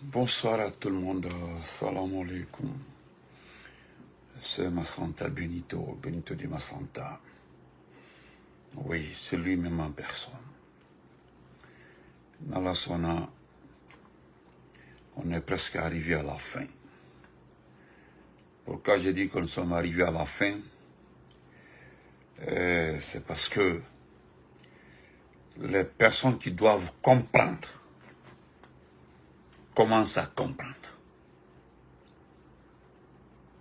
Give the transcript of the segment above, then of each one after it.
Bonsoir à tout le monde, salam alaikum. C'est Massanta Benito, Benito de Massanta. Oui, c'est lui-même en personne. Dans la Sona, on est presque arrivé à la fin. Pourquoi je dis que nous sommes arrivés à la fin? C'est parce que les personnes qui doivent comprendre commencent à comprendre.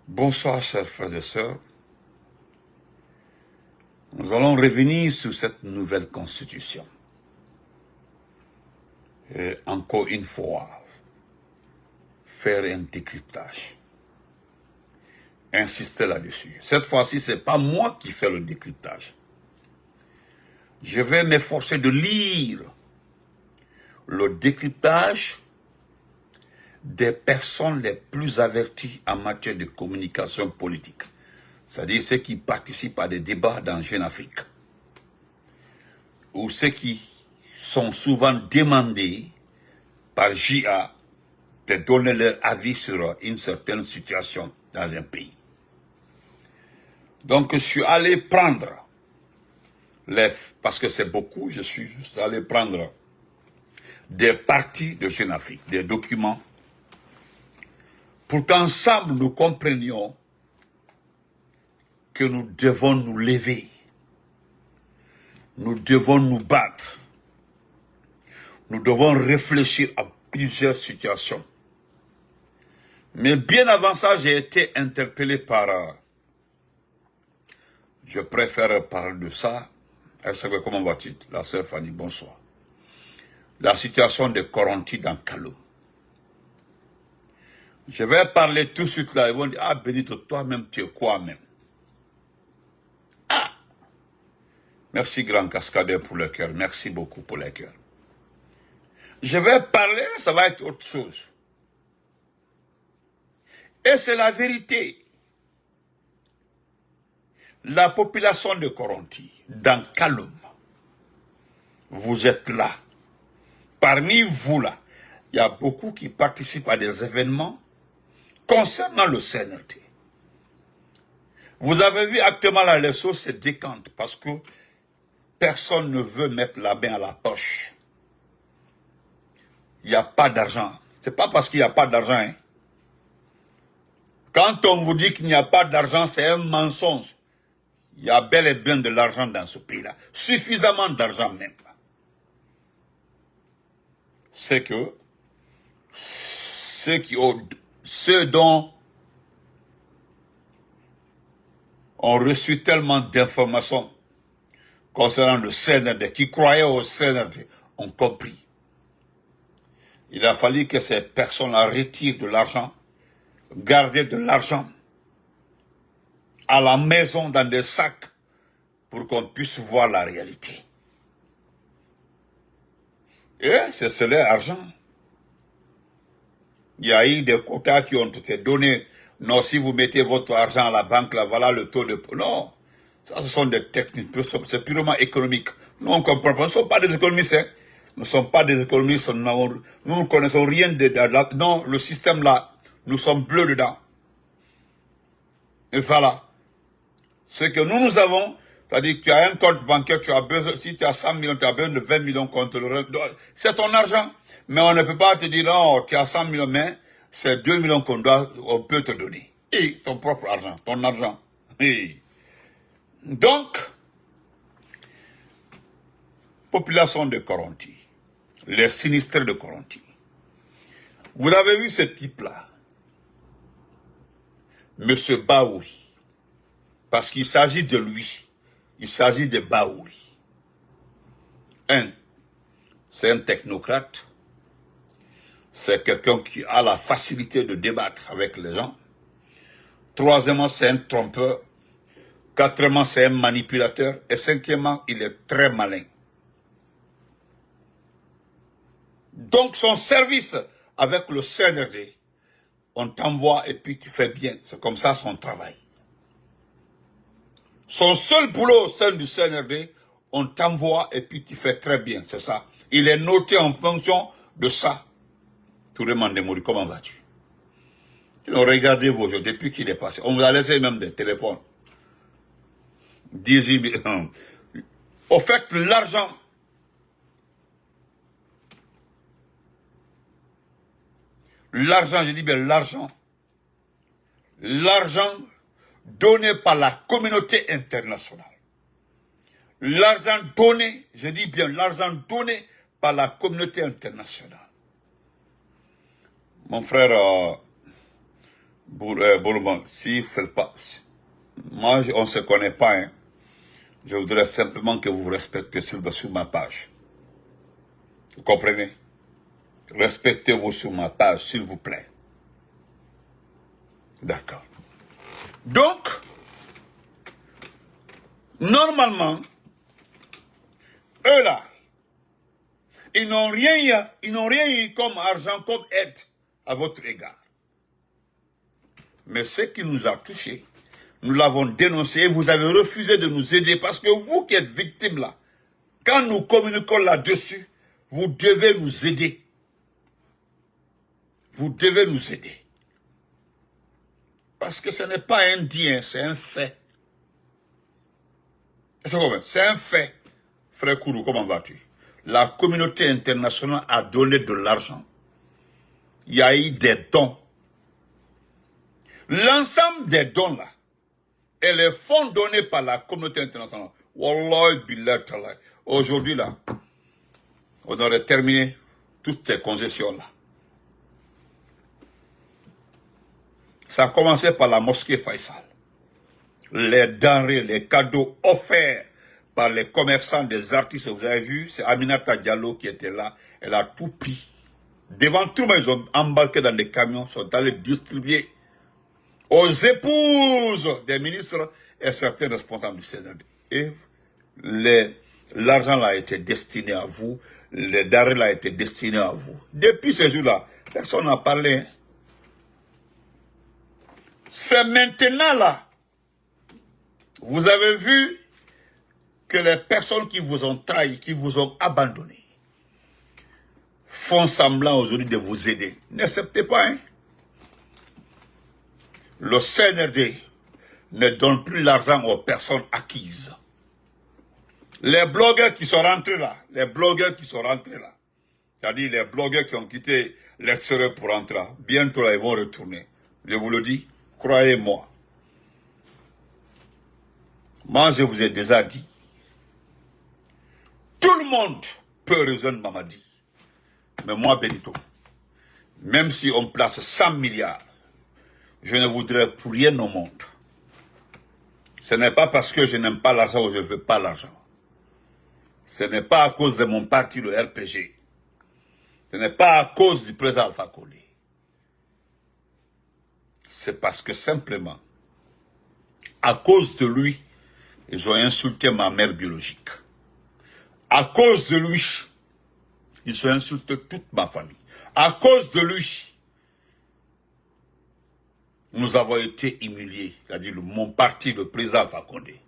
Bonsoir, chers frères et sœurs. Nous allons revenir sur cette nouvelle constitution. Et encore une fois, faire un décryptage. Insister là-dessus. Cette fois-ci, ce n'est pas moi qui fais le décryptage. Je vais m'efforcer de lire le décryptage des personnes les plus averties en matière de communication politique. C'est-à-dire ceux qui participent à des débats dans Jeune Afrique. Ou ceux qui sont souvent demandés par JA de donner leur avis sur une certaine situation dans un pays. Donc je suis allé prendre parce que c'est beaucoup, je suis juste allé prendre des parties de Jeune Afrique, des documents, pour qu'ensemble nous comprenions que nous devons nous lever, nous devons nous battre, nous devons réfléchir à plusieurs situations. Mais bien avant ça, j'ai été interpellé par... je préfère parler de ça. Comment va-t-il? La sœur Fanny, bonsoir. La situation de Koronti dans Kaloum. Je vais parler tout de suite là. Ils vont dire, ah Benito, toi-même, tu es quoi même? Ah! Merci grand cascadeur pour le cœur. Merci beaucoup pour le cœur. Je vais parler, ça va être autre chose. Et c'est la vérité. La population de Koronti, dans Kaloum, vous êtes là. Parmi vous là, il y a beaucoup qui participent à des événements concernant le CNRD. Vous avez vu actuellement là, les choses se décantent parce que personne ne veut mettre la main à la poche. Il n'y a pas d'argent. Ce n'est pas parce qu'il n'y a pas d'argent. Hein. Quand on vous dit qu'il n'y a pas d'argent, c'est un mensonge. Il y a bel et bien de l'argent dans ce pays-là. Suffisamment d'argent même. C'est que ceux dont ont reçu tellement d'informations concernant le CNRD, qui croyaient au CNRD, ont compris. Il a fallu que ces personnes-là retirent de l'argent, gardent de l'argent à la maison dans des sacs pour qu'on puisse voir la réalité. Et c'est leur argent. Il y a eu des quotas qui ont été donnés. Non, si vous mettez votre argent à la banque, là, voilà le taux de... Non, ça, ce sont des techniques, c'est purement économique. Nous, on comprend pas. Nous ne sommes pas des économistes. Hein. Nous ne sommes pas des économistes. Nous ne connaissons rien de... Non, le système là, nous sommes bleus dedans. Et voilà. Ce que nous avons, c'est-à-dire que tu as un compte bancaire, tu as besoin, si tu as 100 millions, tu as besoin de 20 millions contre le reste. C'est ton argent. Mais on ne peut pas te dire, non, tu as 100 millions, mais c'est 2 millions on peut te donner. Et ton propre argent, ton argent. Et donc, population de Koronti, les sinistrés de Koronti. Vous avez vu ce type-là, Monsieur Baouri, parce qu'il s'agit de lui, il s'agit de Baouri. C'est un technocrate, c'est quelqu'un qui a la facilité de débattre avec les gens. Troisièmement, c'est un trompeur. Quatrièmement, c'est un manipulateur. Et cinquièmement, il est très malin. Donc, son service avec le CNRD, on t'envoie et puis tu fais bien. C'est comme ça son travail. Son seul boulot au sein du CNRD, on t'envoie et puis tu fais très bien. C'est ça. Il est noté en fonction de ça. Touré Mandemori, comment vas-tu? Regardez-vous depuis qu'il est passé. On vous a laissé même des téléphones. Au fait, l'argent, je dis bien l'argent donné par la communauté internationale. L'argent donné, je dis bien l'argent donné par la communauté internationale. Mon frère Bourman, si vous ne faites pas, moi on ne se connaît pas, hein. Je voudrais simplement que vous vous respectez sur ma page. Vous comprenez? Respectez-vous sur ma page, s'il vous plaît. D'accord. Donc, normalement, eux là, ils n'ont rien eu comme argent, comme aide à votre égard. Mais ce qui nous a touchés, nous l'avons dénoncé et vous avez refusé de nous aider parce que vous qui êtes victimes là, quand nous communiquons là-dessus, vous devez nous aider. Vous devez nous aider. Parce que ce n'est pas un dit, c'est un fait. C'est un fait. Frère Kourou, comment vas-tu? La communauté internationale a donné de l'argent. Il y a eu des dons. L'ensemble des dons là, et les fonds donnés par la communauté internationale, Wallah billah tallah, aujourd'hui là, on aurait terminé toutes ces concessions là. Ça a commencé par la mosquée Faisal. Les denrées, les cadeaux offerts par les commerçants, des artistes, vous avez vu, c'est Aminata Diallo qui était là, elle a tout pris. Devant tout le monde, ils ont embarqué dans des camions, sont allés distribuer aux épouses des ministres et certains responsables du Sénat. Et l'argent là a été destiné à vous, les denrées là a été destiné à vous. Depuis ces jours-là, personne n'a parlé. Hein. C'est maintenant là. Vous avez vu que les personnes qui vous ont trahi, qui vous ont abandonné, font semblant aujourd'hui de vous aider. N'acceptez pas, hein. Le CNRD ne donne plus l'argent aux personnes acquises. Les blogueurs qui sont rentrés là, c'est-à-dire les blogueurs qui ont quitté l'extérieur pour rentrer, bientôt là, ils vont retourner. Je vous le dis, croyez-moi. Moi, je vous ai déjà dit, tout le monde peut rejoindre Mamadi. Mais moi, Benito, même si on place 100 milliards, je ne voudrais pour rien au monde. Ce n'est pas parce que je n'aime pas l'argent ou je ne veux pas l'argent. Ce n'est pas à cause de mon parti, le RPG. Ce n'est pas à cause du président Alpha Condé. C'est parce que simplement, à cause de lui, ils ont insulté ma mère biologique. À cause de lui, ils ont insulté toute ma famille. À cause de lui, nous avons été humiliés. C'est-à-dire mon parti, le président Alpha Condé.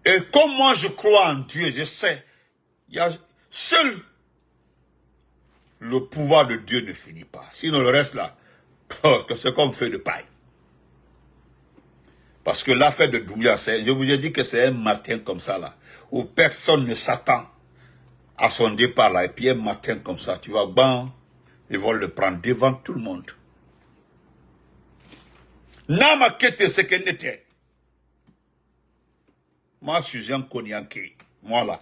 Et comme moi je crois en Dieu, je sais, seul le pouvoir de Dieu ne finit pas. Sinon le reste là, c'est comme feu de paille. Parce que l'affaire de Doumbia, je vous ai dit que c'est un matin comme ça là, où personne ne s'attend à son départ là. Et puis un matin comme ça, tu vas bon, ils vont le prendre devant tout le monde. Nama kete ce qu'elle n'était. Moi, je suis un cognaqué. Moi, là,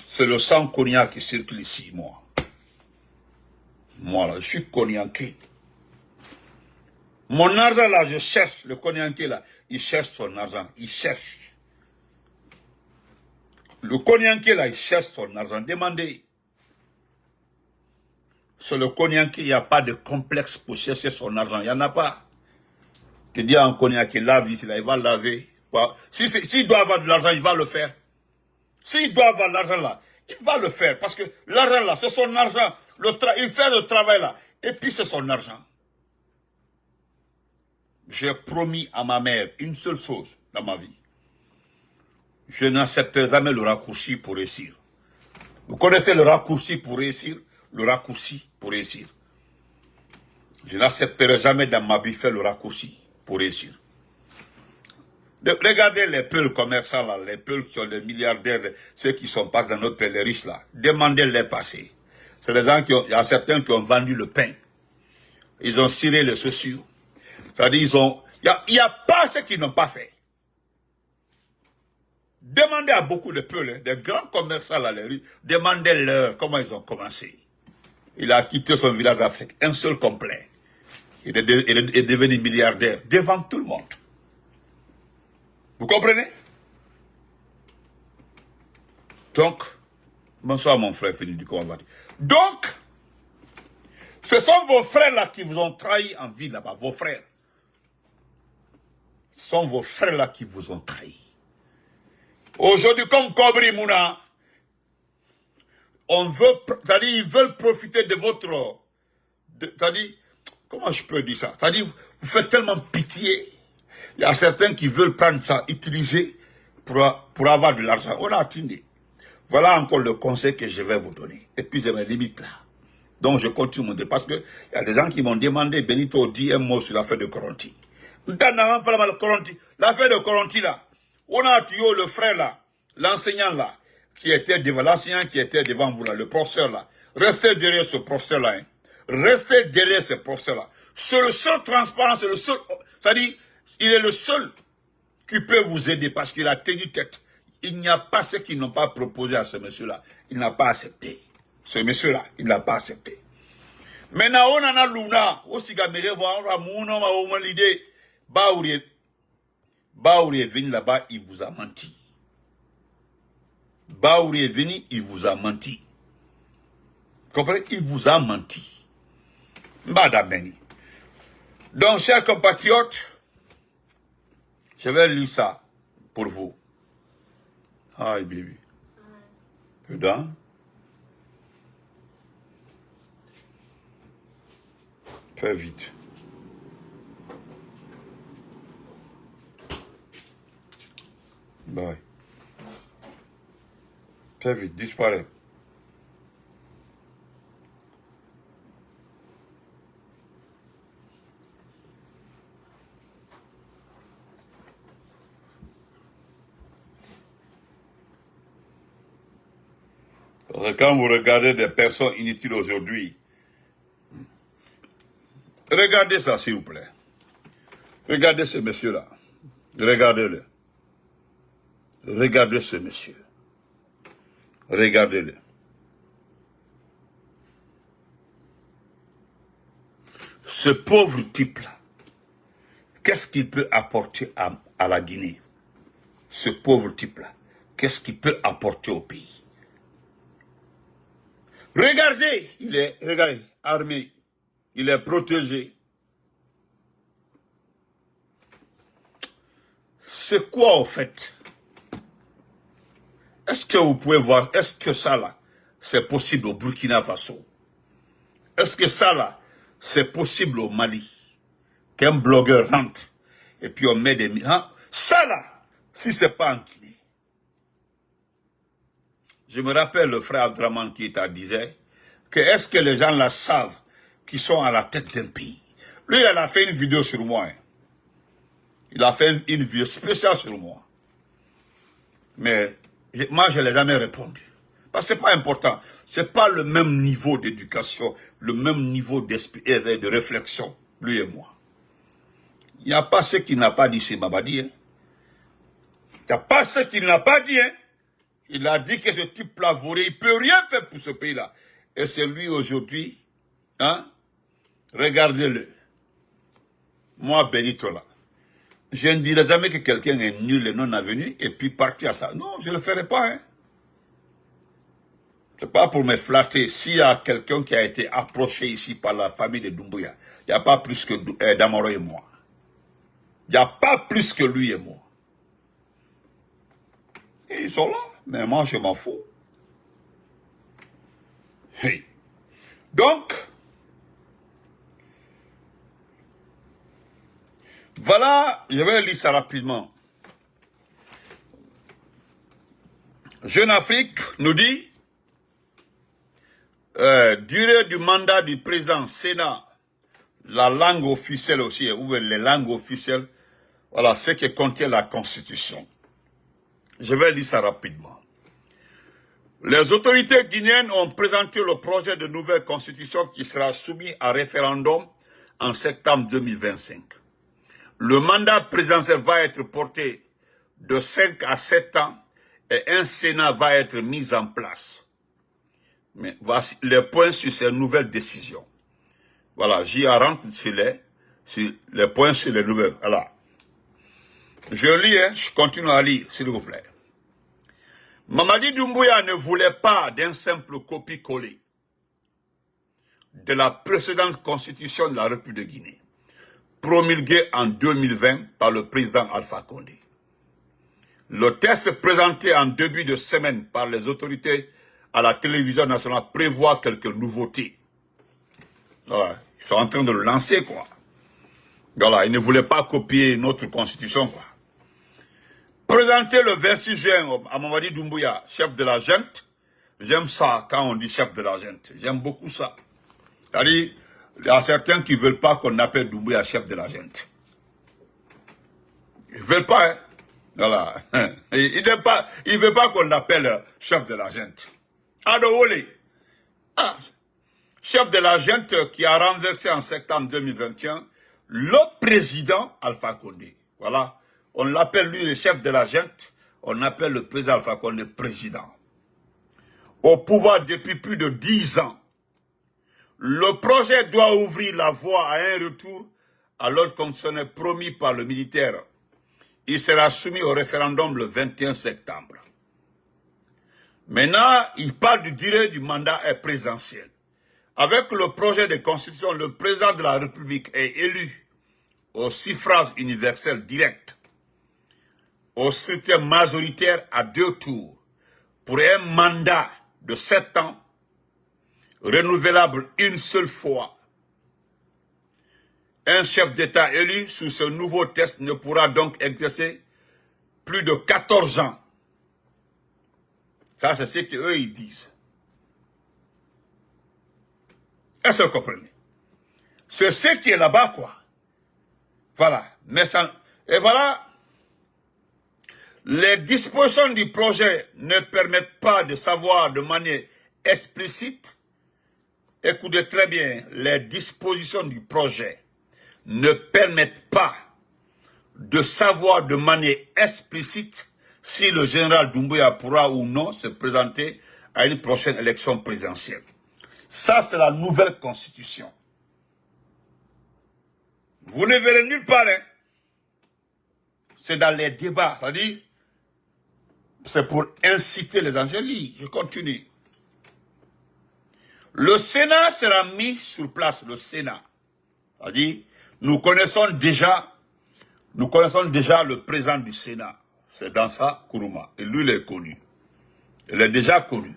c'est le sang cognac qui circule ici, moi. Moi, là, je suis cognaqué. Mon argent, là, je cherche. Le cognaqué, là, il cherche son argent. Il cherche. Le cognaqué, là, il cherche son argent. Demandez. Sur le cognaqué, il n'y a pas de complexe pour chercher son argent. Il n'y en a pas. Tu dis à un cognaqué, lave ici, là, il va laver. S'il doit avoir de l'argent, il va le faire. S'il doit avoir de l'argent là, il va le faire. Parce que l'argent là, c'est son argent. Il fait le travail là. Et puis c'est son argent. J'ai promis à ma mère une seule chose dans ma vie. Je n'accepterai jamais le raccourci pour réussir. Vous connaissez le raccourci pour réussir? le raccourci pour réussir. Je n'accepterai jamais dans ma vie faire le raccourci pour réussir. Regardez les peuls commerçants là, les peuls qui sont les milliardaires, ceux qui sont pas dans notre pays, les riches là. Demandez-les passer. C'est des gens il y a certains qui ont vendu le pain. Ils ont ciré les chaussures. C'est-à-dire, il n'y a pas ceux qui n'ont pas fait. Demandez à beaucoup de peuls, des grands commerçants là, les riches, demandez-leur comment ils ont commencé. Il a quitté son village d'Afrique, un seul complet. Il est devenu milliardaire devant tout le monde. Vous comprenez? Donc, bonsoir mon frère, fini du combat. Donc, ce sont vos frères là qui vous ont trahi en vie là-bas, vos frères. Ce sont vos frères là qui vous ont trahi. Aujourd'hui, comme Kobri Mouna, c'est-à-dire, ils veulent profiter de votre, c'est-à-dire, comment je peux dire ça? C'est-à-dire, vous faites tellement pitié. Il y a certains qui veulent prendre ça, utiliser pour avoir de l'argent. On a atteint. Voilà encore le conseil que je vais vous donner. Et puis j'ai mes limites là. Donc je continue mon parce que il y a des gens qui m'ont demandé, Benito, dis un mot sur l'affaire de Koronti. L'affaire de Koronti là, on a tué le frère là, l'enseignant là, qui était devant vous là, le professeur là. Restez derrière ce professeur là. Hein. Restez derrière ce professeur là. C'est le seul transparent, c'est le seul, c'est-à-dire, il est le seul qui peut vous aider parce qu'il a tenu tête. Il n'y a pas ceux qui n'ont pas proposé à ce monsieur-là. Il n'a pas accepté. Ce monsieur-là, il n'a pas accepté. Maintenant, on en a l'una. Aussi, on a l'idée. Baouri est venu là-bas, il vous a menti. Baouri est venu, il vous a menti. Vous comprenez? Il vous a menti. Donc, chers compatriotes, je vais lire ça pour vous. Hi, baby. You done? Fais vite. Bye. Fais vite, disparaît. Quand vous regardez des personnes inutiles aujourd'hui, regardez ça s'il vous plaît. Regardez ce monsieur-là. Regardez-le. Regardez ce monsieur. Regardez-le. Ce pauvre type-là, qu'est-ce qu'il peut apporter à la Guinée? Ce pauvre type-là, qu'est-ce qu'il peut apporter au pays? Regardez, regardez, armé, il est protégé. C'est quoi au fait? Est-ce que vous pouvez voir, est-ce que ça là, c'est possible au Burkina Faso? Est-ce que ça là, c'est possible au Mali? Qu'un blogueur rentre et puis on met des... Hein? Ça là, si c'est pas en Guinée. Je me rappelle le frère Abdraman qui disait que est-ce que les gens là savent qu'ils sont à la tête d'un pays? Lui, il a fait une vidéo sur moi. Hein. Il a fait une vidéo spéciale sur moi. Mais moi, je ne l'ai jamais répondu. Parce que ce n'est pas important. Ce n'est pas le même niveau d'éducation, le même niveau d'esprit et de réflexion, lui et moi. Il n'y a pas ce qu'il n'a pas dit, c'est Babadi. Hein. Il n'y a pas ce qu'il n'a pas dit. Hein. Il a dit que ce type-là volé, il ne peut rien faire pour ce pays-là. Et c'est lui aujourd'hui, hein? Regardez-le. Moi, Benito là. Je ne dirai jamais que quelqu'un est nul et non avenu et puis partir à ça. Non, je ne le ferai pas. Hein. Ce n'est pas pour me flatter. S'il y a quelqu'un qui a été approché ici par la famille de Doumbouya, il n'y a pas plus que Damaro et moi. Il n'y a pas plus que lui et moi. Et ils sont là. Mais moi, je m'en fous. Hey. Donc, voilà, je vais lire ça rapidement. Jeune Afrique nous dit, Durée du mandat du président, Sénat, la langue officielle aussi, ou les langues officielles, voilà ce que contient la Constitution. Je vais lire ça rapidement. Les autorités guinéennes ont présenté le projet de nouvelle Constitution qui sera soumis à référendum en septembre 2025. Le mandat présidentiel va être porté de 5 à 7 ans et un Sénat va être mis en place. Mais voici les points sur ces nouvelles décisions. Voilà, j'y rentre sur les points sur les nouvelles. Voilà. Je lis, hein, je continue à lire, s'il vous plaît. Mamadi Doumbouya ne voulait pas d'un simple copie-coller de la précédente constitution de la République de Guinée, promulguée en 2020 par le président Alpha Condé. Le texte présenté en début de semaine par les autorités à la télévision nationale prévoit quelques nouveautés. Voilà, ils sont en train de le lancer, quoi. Voilà, ils ne voulaient pas copier notre constitution, quoi. Présenté le 26 juin à Mamadi Doumbouya, chef de la junte. J'aime ça quand on dit chef de la junte. J'aime beaucoup ça. C'est-à-dire, il y a certains qui ne veulent pas qu'on appelle Doumbouya chef de la junte. Ils ne veulent pas, hein. Voilà. Ils ne veulent pas qu'on l'appelle chef de la junte. Adowole. Ah, chef de la junte qui a renversé en septembre 2021 le président Alpha Condé. Voilà. On l'appelle lui le chef de la junte, on appelle le président Alpha Condé président. Au pouvoir depuis plus de 10 ans, le projet doit ouvrir la voie à un retour à l'ordre constitutionnel promis par le militaire. Il sera soumis au référendum le 21 septembre. Maintenant, il parle du durée du mandat présidentiel. Avec le projet de constitution, le président de la République est élu au suffrage universel direct, au scrutin majoritaire à 2 tours, pour un mandat de 7 ans, renouvelable une seule fois. Un chef d'État élu sous ce nouveau test ne pourra donc exercer plus de 14 ans. Ça, c'est ce qu'eux, ils disent. Est-ce que vous comprenez? C'est ce qui est là-bas, quoi. Voilà. Mais ça, et voilà. Les dispositions du projet ne permettent pas de savoir de manière explicite. Écoutez très bien, les dispositions du projet ne permettent pas de savoir de manière explicite si le général Doumbouya pourra ou non se présenter à une prochaine élection présidentielle. Ça, c'est la nouvelle constitution. Vous ne verrez nulle part, hein. C'est dans les débats, c'est-à-dire, c'est pour inciter les angéliques. Je continue. Le Sénat sera mis sur place, le Sénat. C'est-à-dire, nous connaissons déjà le président du Sénat. C'est Dansa Kourouma. Et lui, il est connu. Il est déjà connu.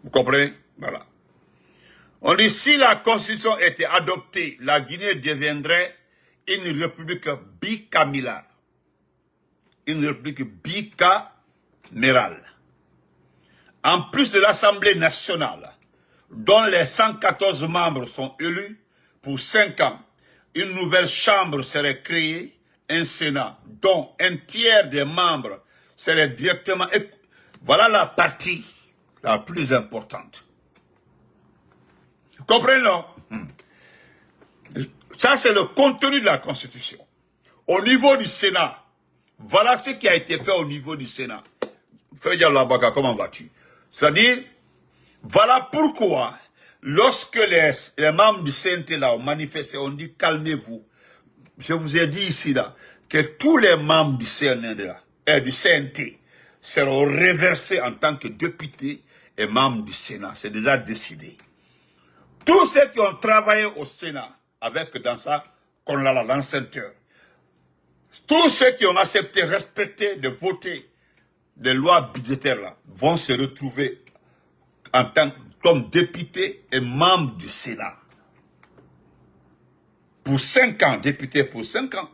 Vous comprenez? Voilà. On dit, si la Constitution était adoptée, la Guinée deviendrait une république bicamérale. Une république bicamérale. En plus de l'Assemblée nationale, dont les 114 membres sont élus pour 5 ans, une nouvelle chambre serait créée, un Sénat, dont un tiers des membres serait directement... Voilà la partie la plus importante. Vous comprenez, non? Ça, c'est le contenu de la Constitution. Au niveau du Sénat, voilà ce qui a été fait au niveau du Sénat. Frédéric Labaka, comment vas-tu? C'est-à-dire, voilà pourquoi, lorsque les membres du CNT là ont manifesté, on dit calmez-vous. Je vous ai dit ici là, que tous les membres du CNT là, et du CNT seront reversés en tant que députés et membres du Sénat. C'est déjà décidé. Tous ceux qui ont travaillé au Sénat, avec dans ça, qu'on a l'encenteur, tous ceux qui ont accepté, respecté, de voter les lois budgétaires là, vont se retrouver en tant comme députés et membres du Sénat. Pour 5 ans, députés pour 5 ans.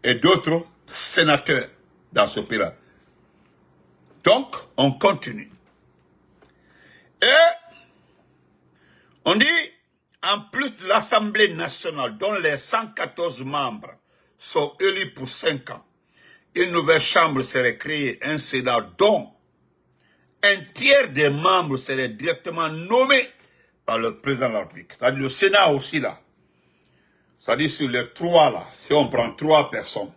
Et d'autres sénateurs dans ce pays-là. Donc, on continue. Et On dit, en plus de l'Assemblée nationale, dont les 114 membres sont élus pour 5 ans, une nouvelle chambre serait créée, un Sénat dont un tiers des membres seraient directement nommés par le président de la République. C'est-à-dire le Sénat aussi là. C'est-à-dire sur les 3 là, si on prend 3 personnes,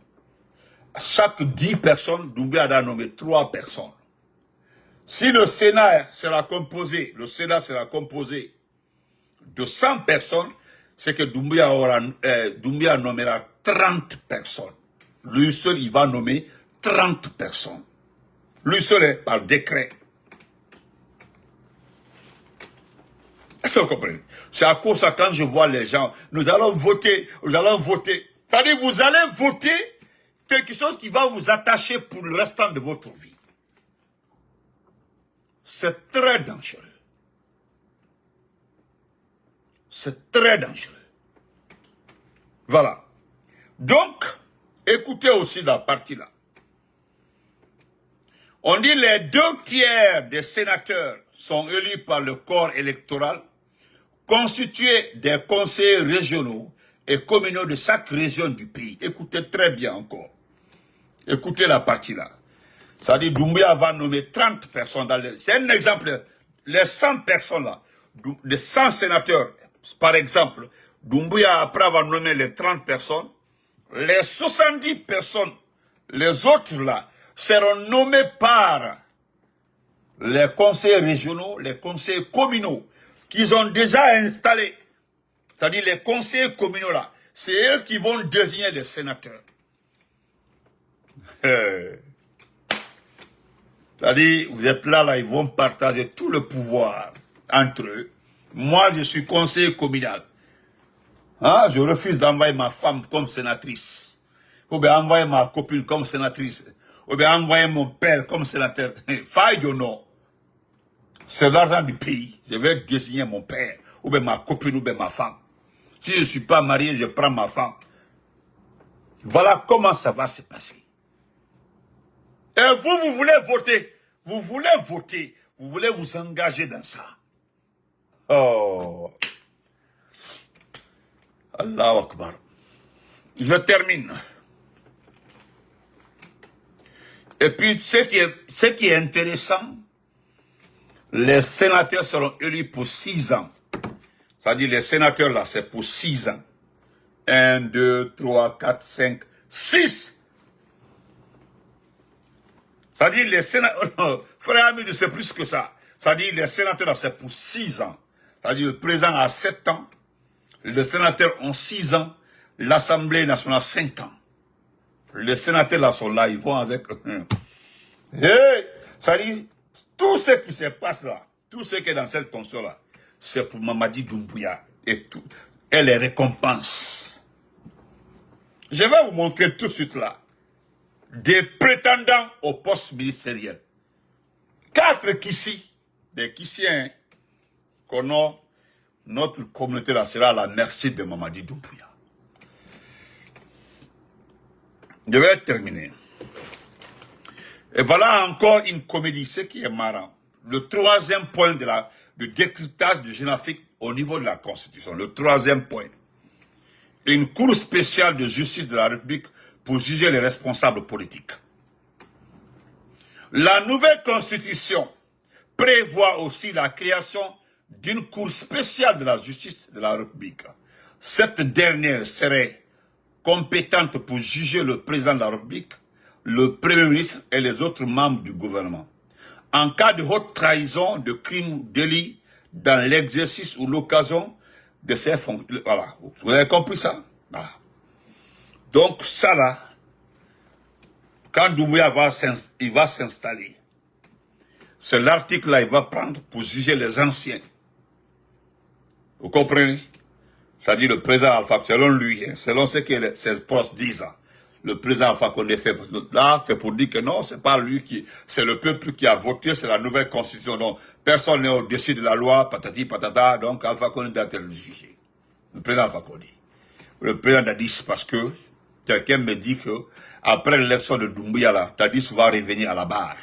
chaque 10 personnes, Doumbouya a nommé 3 personnes. Si le Sénat sera composé, de 100 personnes, c'est que Doumbouya nommera 30 personnes. Lui seul, il va nommer 30 personnes. Lui seul est par décret. Est-ce que vous comprenez? C'est à cause de ça, quand je vois les gens, nous allons voter. C'est-à-dire, vous allez voter quelque chose qui va vous attacher pour le restant de votre vie. C'est très dangereux. C'est très dangereux. Voilà. Donc, écoutez aussi la partie là. On dit les 2 tiers des sénateurs sont élus par le corps électoral, constitué des conseillers régionaux et communaux de chaque région du pays. Écoutez très bien encore. Écoutez la partie là. Ça dit Doumbouya va nommer 30 personnes. C'est un exemple. Les 100 personnes là, les 100 sénateurs, par exemple, Doumbouya, après avoir nommé les 30 personnes, les 70 personnes, les autres là, seront nommés par les conseillers régionaux, les conseillers communaux, qu'ils ont déjà installés. C'est-à-dire les conseillers communaux là, c'est eux qui vont désigner les sénateurs. C'est-à-dire, vous êtes là, ils vont partager tout le pouvoir entre eux. Moi, je suis conseiller communal. Hein? Je refuse d'envoyer ma femme comme sénatrice. Ou bien envoyer ma copine comme sénatrice. Ou bien envoyer mon père comme sénateur. Faille ou non. C'est l'argent du pays. Je vais désigner mon père. Ou bien ma copine ou bien ma femme. Si je ne suis pas marié, je prends ma femme. Voilà comment ça va se passer. Et vous voulez voter. Vous voulez voter. Vous voulez vous engager dans ça. Oh. Allahu Akbar. Je termine. Et puis, ce qui est intéressant, les sénateurs seront élus pour 6 ans. C'est-à-dire, les sénateurs là, c'est pour 6 ans. 1, 2, 3, 4, 5, 6. C'est-à-dire, les sénateurs, frère Amidou, c'est plus que ça. C'est-à-dire, les sénateurs là, c'est pour 6 ans. C'est-à-dire, le président a 7 ans. Les sénateurs ont 6 ans. L'Assemblée nationale a 5 ans. Les sénateurs là sont là, ils vont avec eux. C'est-à-dire, tout ce qui se passe là, tout ce qui est dans cette console là, c'est pour Mamadi Doumbouya et les récompenses. Je vais vous montrer tout de suite là des prétendants au poste ministériel. 4 Kissi, des Kissiens qu'on a, notre communauté là sera à la merci de Mamadi Doumbouya. Je vais terminer. Et voilà encore une comédie, ce qui est marrant. Le 3e point du décryptage du Jeune Afrique au niveau de la Constitution. Le 3e point. Une cour spéciale de justice de la République pour juger les responsables politiques. La nouvelle Constitution prévoit aussi la création d'une cour spéciale de la justice de la République. Cette dernière serait compétente pour juger le président de la République, le Premier ministre et les autres membres du gouvernement. En cas de haute trahison, de crime ou délit dans l'exercice ou l'occasion de ces fonctions. Voilà. Vous avez compris ça? Voilà. Donc ça là, quand Doumbouya va s'installer, c'est l'article là il va prendre pour juger les anciens. Vous comprenez? C'est-à-dire le président Alpha, selon lui, selon ce que ses proches disent, le président Alpha Condé fait là, c'est pour dire que non, c'est pas lui c'est le peuple qui a voté, c'est la nouvelle constitution, donc personne n'est au-dessus de la loi, patati patata, donc Alpha Condé doit être jugé. Le président Alpha Condé. Le président Dadis, parce que quelqu'un me dit que après l'élection de Doumbouya là, Dadis va revenir à la barre.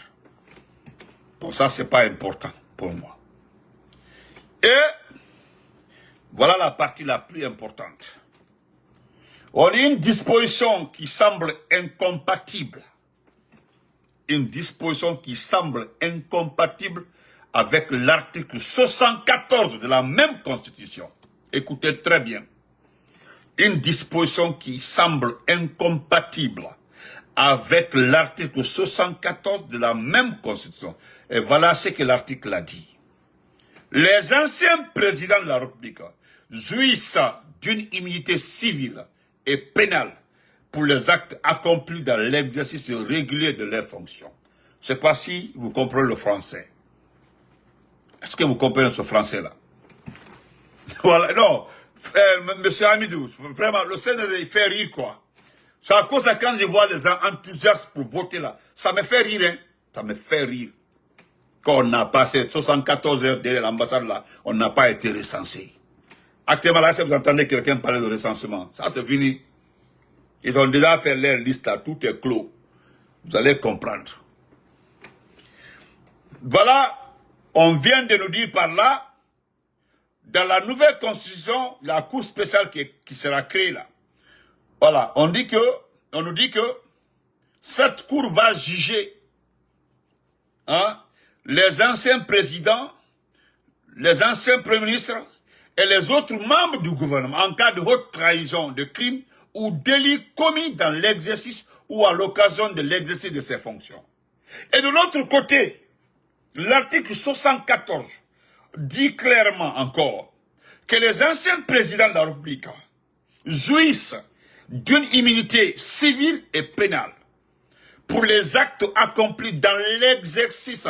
Pour ça, c'est pas important pour moi. Et Voilà la partie la plus importante. On a une disposition qui semble incompatible. Une disposition qui semble incompatible avec l'article 74 de la même Constitution. Écoutez très bien. Une disposition qui semble incompatible avec l'article 74 de la même Constitution. Et voilà ce que l'article a dit. Les anciens présidents de la République jouissent d'une immunité civile et pénale pour les actes accomplis dans l'exercice régulier de leurs fonctions. Je ne sais pas si vous comprenez le français. Est-ce que vous comprenez ce français-là? Voilà, non. Monsieur Hamidou, vraiment, le Sénat, il fait rire, quoi. C'est à cause de quand je vois les gens enthousiastes pour voter là. Ça me fait rire, hein. Ça me fait rire. Quand on a passé 74 heures derrière l'ambassade là, on n'a pas été recensé. Actuellement là, si vous entendez quelqu'un parler de recensement, ça c'est fini. Ils ont déjà fait leur liste là, tout est clos. Vous allez comprendre. Voilà, on vient de nous dire par là, dans la nouvelle constitution, la cour spéciale qui sera créée là. Voilà, on nous dit que cette cour va juger les anciens présidents, les anciens premiers ministres et les autres membres du gouvernement en cas de haute trahison, de crime ou délit commis dans l'exercice ou à l'occasion de l'exercice de ses fonctions. Et de l'autre côté, l'article 74 dit clairement encore que les anciens présidents de la République jouissent d'une immunité civile et pénale pour les actes accomplis dans l'exercice.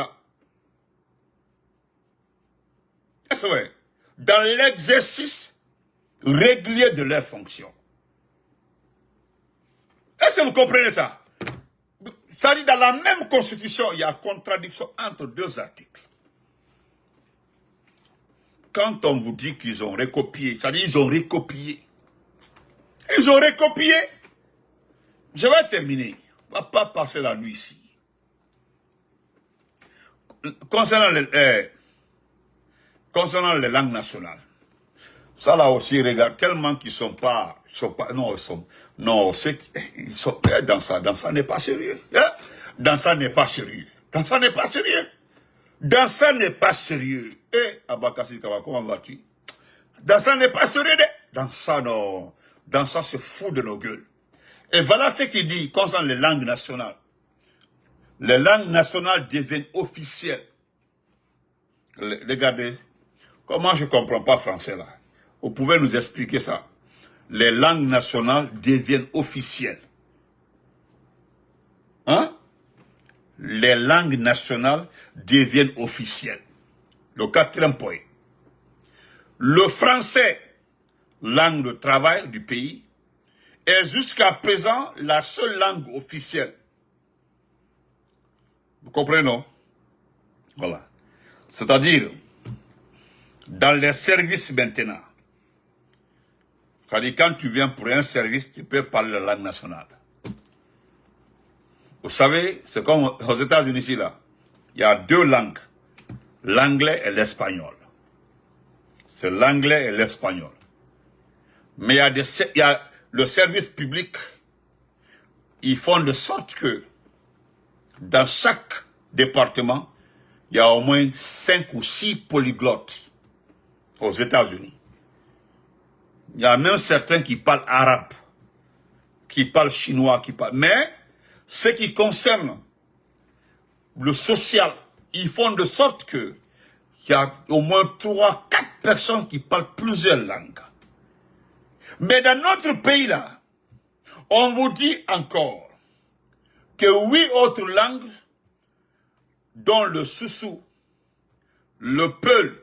Est-ce vrai? Dans l'exercice régulier de leurs fonctions. Est-ce que vous comprenez ça? Ça dit dans la même constitution, il y a contradiction entre deux articles. Quand on vous dit qu'ils ont recopié, ça dit ils ont recopié. Ils ont recopié. Je vais terminer. On ne va pas passer la nuit ici. Concernant les langues nationales, ça là aussi, regarde, tellement qu'ils sont pas, non, ils sont, dans ça n'est pas sérieux. Dans ça n'est pas sérieux. Dans ça n'est pas sérieux. Dans ça n'est pas sérieux. Abakassi Kawa, comment vas-tu? Dans ça n'est pas sérieux. Dans ça, non. Dans ça, c'est fou de nos gueules. Et voilà ce qu'il dit concernant les langues nationales. Les langues nationales deviennent officielles. Regardez, comment je ne comprends pas français là? Vous pouvez nous expliquer ça? Les langues nationales deviennent officielles. Hein? Les langues nationales deviennent officielles. Le quatrième point. Le français, langue de travail du pays, est jusqu'à présent la seule langue officielle. Vous comprenez, non? Voilà. C'est-à-dire, dans les services maintenant, c'est-à-dire quand tu viens pour un service, tu peux parler la langue nationale. Vous savez, c'est comme aux États-Unis ici là, il y a deux langues, l'anglais et l'espagnol. C'est l'anglais et l'espagnol. Mais il y a le service public, ils font de sorte que dans chaque département, il y a au moins 5 ou 6 polyglottes aux États-Unis. Il y a même certains qui parlent arabe, qui parlent chinois, qui parlent... Mais ce qui concerne le social, ils font de sorte que il y a au moins 3, 4 personnes qui parlent plusieurs langues. Mais dans notre pays là, on vous dit encore que 8 autres langues, dont le soussou, le peul,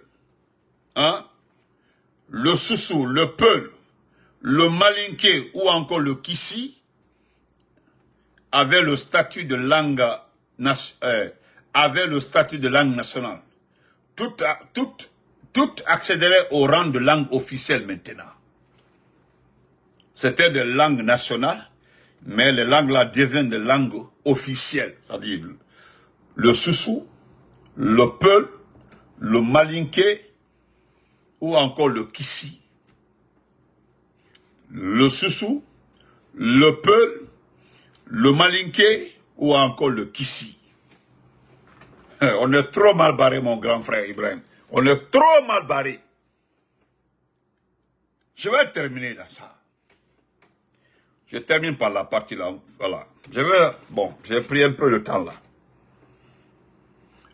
le soussou, le peul, le malinké ou encore le kissi, avaient le statut de langue, nationale. Toutes accéderaient au rang de langue officielle maintenant. C'était des langues nationales, mais les langues là deviennent des langues officielles, c'est-à-dire le soussou, le peul, le malinké ou encore le kissi. le Soussou, le Peul, le Malinké ou encore le Kissi. On est trop mal barré, mon grand frère Ibrahim. On est trop mal barré. Je vais terminer dans ça. Je termine par la partie là. Voilà. J'ai pris un peu de temps là.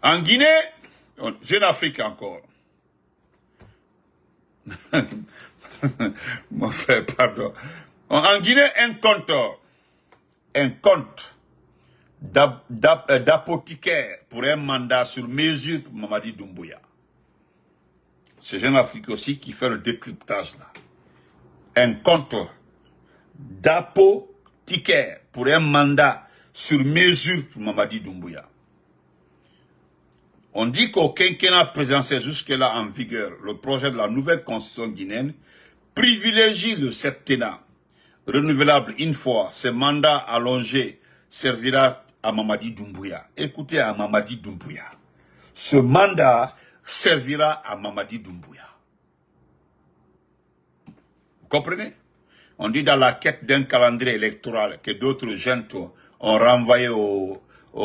En Guinée, Jeune Afrique encore. Mon frère, pardon. En Guinée, un compte d'apothicaire pour un mandat sur mesure pour Mamadi Doumbouya. C'est Jeune Afrique aussi qui fait le décryptage là. Un compte d'apothicaire pour un mandat sur mesure pour Mamadi Doumbouya. On dit qu'au quinquennat présidentiel jusque-là en vigueur, le projet de la nouvelle constitution guinéenne privilégie le septennat renouvelable une fois. Ce mandat allongé servira à Mamadi Doumbouya. Écoutez à Mamadi Doumbouya. Ce mandat servira à Mamadi Doumbouya. Vous comprenez? On dit dans la quête d'un calendrier électoral que d'autres jeunes ont renvoyé au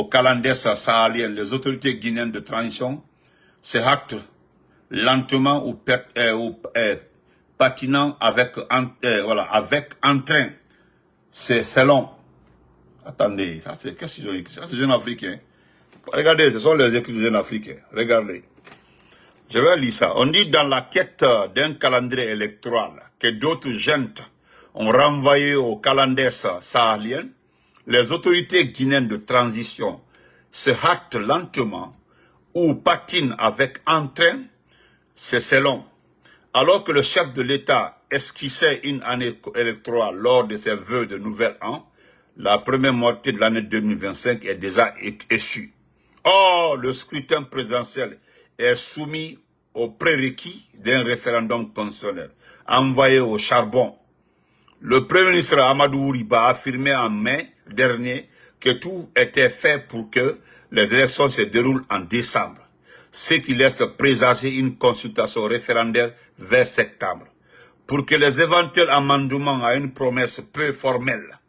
calendrier sahalien, les autorités guinéennes de transition se hâtent lentement ou patinant avec entrain. C'est long. Attendez, ça c'est qu'est-ce qu'ils ont écrit? Ça c'est Jeune Africain. Regardez, ce sont les écrits de Jeune Africain. Regardez. Je vais lire ça. On dit dans la quête d'un calendrier électoral que d'autres jeunes ont renvoyé au calendrier sahalien, les autorités guinéennes de transition se hâtent lentement ou patinent avec entrain, c'est long. Alors que le chef de l'État esquissait une année électorale lors de ses vœux de nouvel an, la première moitié de l'année 2025 est déjà échue. Or, le scrutin présidentiel est soumis aux prérequis d'un référendum constitutionnel envoyé au charbon. Le Premier ministre Amadou Ouriba a affirmé en mai dernier que tout était fait pour que les élections se déroulent en décembre, ce qui laisse présager une consultation référendaire vers septembre. Pour que les éventuels amendements à une promesse peu formelle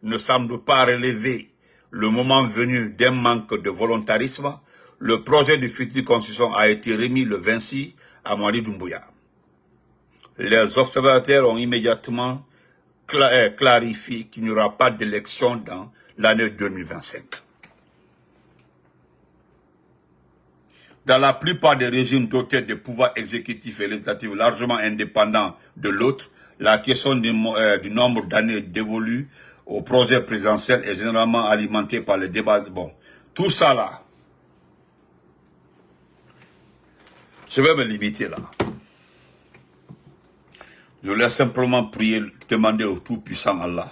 ne semblent pas relever le moment venu d'un manque de volontarisme, le projet de future constitution a été remis le 26 à Mamadi Doumbouya. Les observateurs ont immédiatement clarifié qu'il n'y aura pas d'élection dans l'année 2025. Dans la plupart des régimes dotés de pouvoirs exécutifs et législatifs largement indépendants de l'autre, la question du nombre d'années dévolues au projet présidentiel est généralement alimentée par le débat. Bon, tout ça là, je vais me limiter là. Je voulais simplement prier, demander au Tout-Puissant Allah.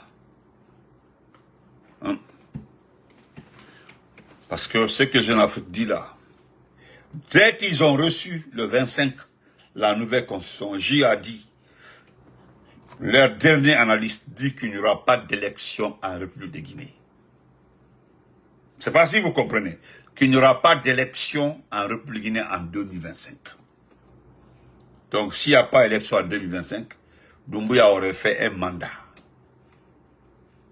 Hein? Parce que ce que Jeune Afrique dit là, dès qu'ils ont reçu le 25, la nouvelle constitution, J a dit, leur dernier analyste dit qu'il n'y aura pas d'élection en République de Guinée. Je ne sais pas si vous comprenez, qu'il n'y aura pas d'élection en République de Guinée en 2025. Donc s'il n'y a pas d'élection en 2025, Doumbouya aurait fait un mandat.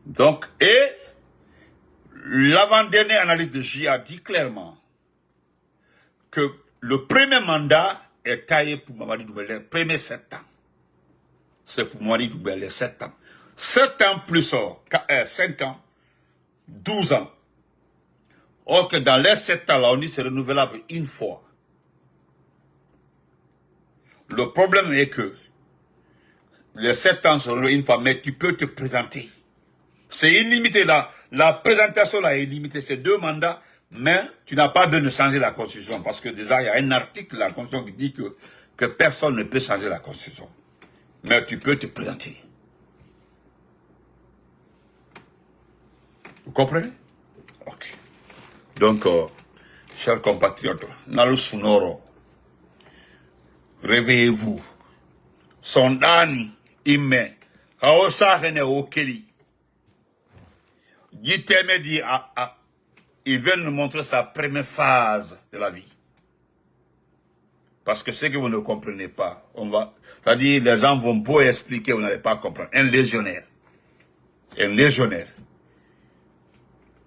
Donc, et l'avant-dernière analyse de J a dit clairement que le premier mandat est taillé pour Mamadi Doumbouya, les premiers 7 ans. C'est pour Mamadi Doumbouya, les 7 ans. 7 ans plus 5 ans, 12 ans. Or que dans les 7 ans, là, on dit c'est renouvelable une fois. Le problème est que les 7 ans seront une fois, mais tu peux te présenter. C'est illimité là. La présentation là est illimitée. C'est 2 mandats, mais tu n'as pas besoin de changer la Constitution. Parce que déjà, il y a un article de la Constitution qui dit que personne ne peut changer la Constitution. Mais tu peux te présenter. Vous comprenez? Ok. Donc, chers compatriotes, Nalu Sunoro, réveillez-vous. Sondani, Ime, Haosahene Okeli. Guiteme dit, il vient nous montrer sa première phase de la vie. Parce que ce que vous ne comprenez pas, c'est-à-dire les gens vont beau expliquer, vous n'allez pas comprendre. Un légionnaire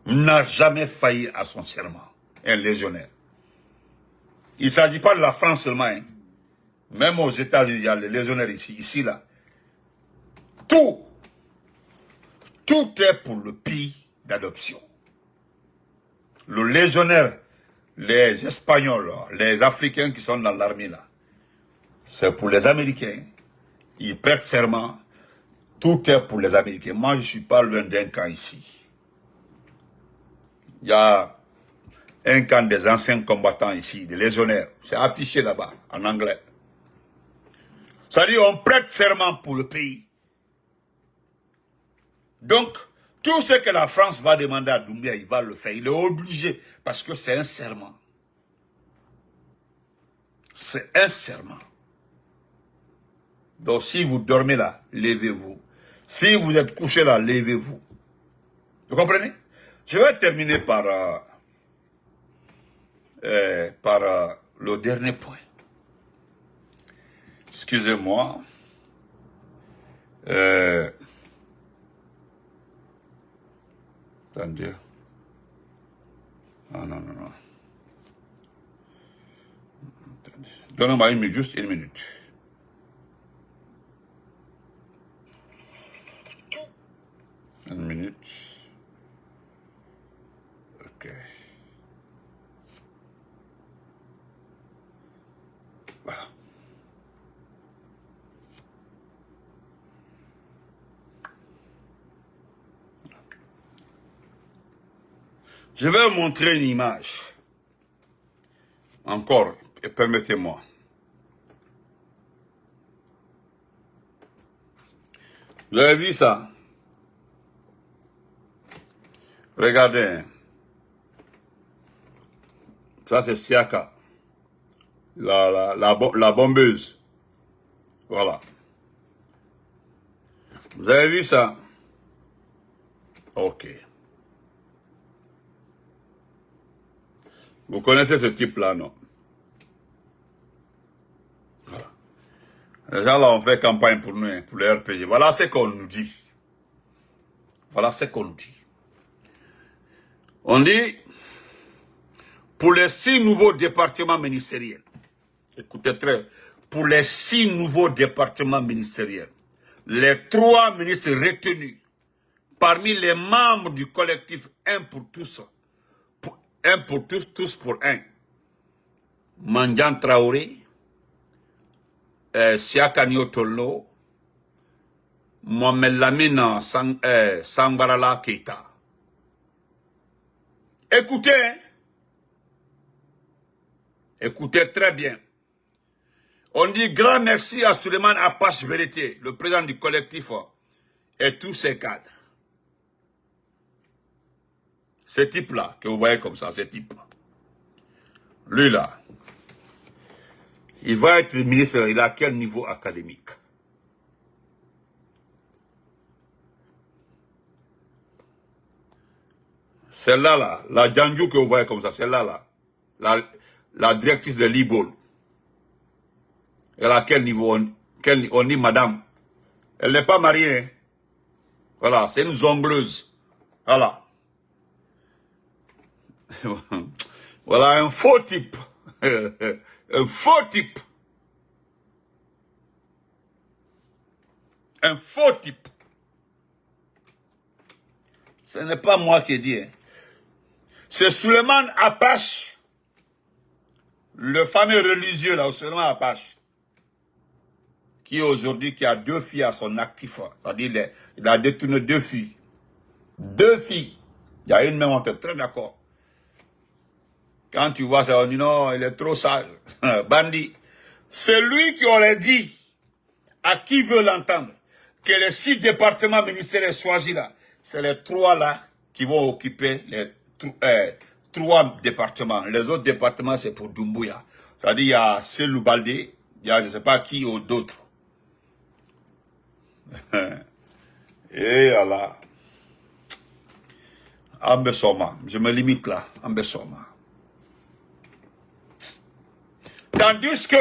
n'a jamais failli à son serment. Un légionnaire. Il ne s'agit pas de la France seulement. Hein. Même aux États-Unis, il y a les légionnaires ici, là. Tout est pour le pays d'adoption. Le légionnaire, les Espagnols, les Africains qui sont dans l'armée là, c'est pour les Américains. Ils prêtent serment. Tout est pour les Américains. Moi, je ne suis pas loin d'un camp ici. Il y a un camp des anciens combattants ici, des légionnaires. C'est affiché là-bas, en anglais. C'est-à-dire, on prête serment pour le pays. Donc, tout ce que la France va demander à Doumbia, il va le faire. Il est obligé, parce que c'est un serment. C'est un serment. Donc, si vous dormez là, levez-vous. Si vous êtes couché là, levez-vous. Vous comprenez? Je vais terminer par le dernier point. Excusez-moi. Attendez. Non. Donnez-moi juste une minute. Une minute. Ok. Voilà. Je vais vous montrer une image. Encore, et permettez-moi. Vous avez vu ça? Regardez. Ça, c'est Siaka. La bombeuse. Voilà. Vous avez vu ça? Ok. Vous connaissez ce type-là, non? Voilà. Les gens là ont fait campagne pour nous, hein, pour le RPG. Voilà ce qu'on nous dit. Voilà ce qu'on nous dit. On dit, pour les 6 nouveaux départements ministériels, écoutez très, pour les 6 nouveaux départements ministériels, les 3 ministres retenus parmi les membres du collectif 1 pour tous, 1 pour tous, tous pour 1, Mandian Traoré, Siaka Niotolo, Mohamed Lamine Sambarala Keita. Écoutez, hein? Écoutez très bien. On dit grand merci à Suleiman Apache Vérité, le président du collectif, et tous ses cadres. Ce type-là, que vous voyez comme ça, ce type-là. Lui là, il va être ministre, il a quel niveau académique? Celle-là, là, la Djanju que vous voyez comme ça, celle-là, là, la directrice de l'IBOL. Elle a quel niveau? On dit madame. Elle n'est pas mariée. Hein? Voilà, c'est une zongleuse. Voilà. Voilà un faux type. Un faux type. Un faux type. Ce n'est pas moi qui ai dit. Hein. C'est Suleiman Apache, le fameux religieux là, Suleiman Apache, qui aujourd'hui qui a 2 filles à son actif. C'est-à-dire il a détourné 2 filles. 2 filles. Il y a une même, on est très d'accord. Quand tu vois ça, on dit non, il est trop sage. Bandit. C'est lui qui aurait dit à qui veut l'entendre que les 6 départements ministériels choisis là, c'est les 3 là qui vont occuper les 3 départements. Les autres départements, c'est pour Doumbouya. C'est-à-dire, il y a Selou Baldé, il y a je ne sais pas qui ou d'autres. Et voilà. Ambessoma. Je me limite là. Ambessoma. Tandis que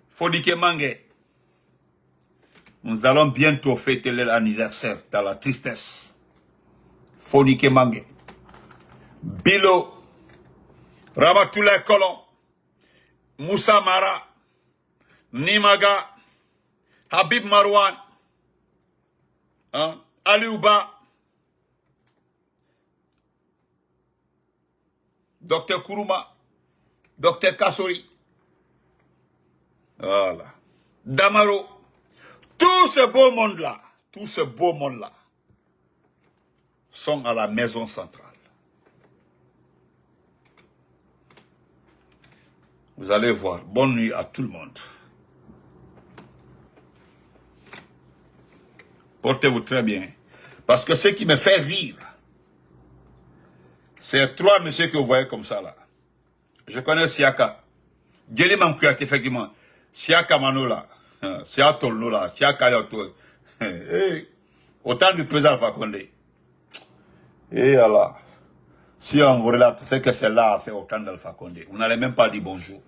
Fodike Mange, nous allons bientôt fêter leur anniversaire dans la tristesse. Fodike Mange, Bilo, Ramatoulaye Kolon, Moussa Mara, Nimaga, Habib Marwan, Aliouba, Docteur Kourouma, Docteur Kassori, voilà, Damaro, tout ce beau monde-là, sont à la maison centrale. Vous allez voir. Bonne nuit à tout le monde. Portez-vous très bien. Parce que ce qui me fait rire, c'est 3 messieurs que vous voyez comme ça là. Je connais Siaka. Geli Mamkouat, effectivement. Siaka Manola. Siaka Tolnola. Siaka Yoto. Autant du président Alpha Condé. Et Allah. Si on vous relate, c'est que celle-là a fait autant d'Alpha Condé. On n'allait même pas dire bonjour.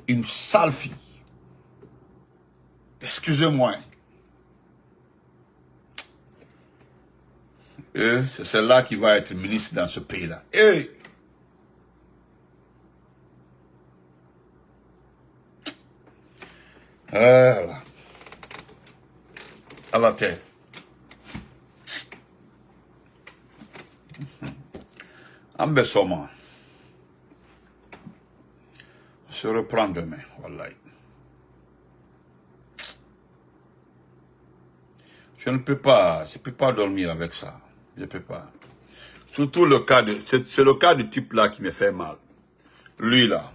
Une sale fille. Excusez-moi. C'est celle-là qui va être ministre dans ce pays-là. Voilà. À la terre. Ambessoma. On se reprend demain. Wallahi. Je ne peux pas dormir avec ça. Je ne peux pas. Surtout le cas de, c'est le cas du type là qui me fait mal. Lui là.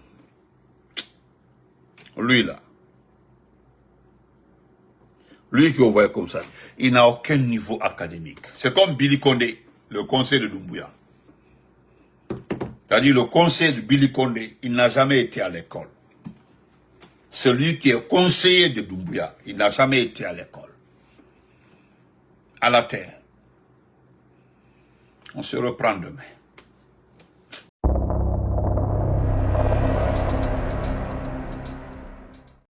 Lui qui vous voyez comme ça. Il n'a aucun niveau académique. C'est comme Billy Condé, le conseil de Doumbouya. C'est-à-dire le conseil de Billy Condé, il n'a jamais été à l'école. Celui qui est conseiller de Doumbouya, il n'a jamais été à l'école. À la terre. On se reprend demain.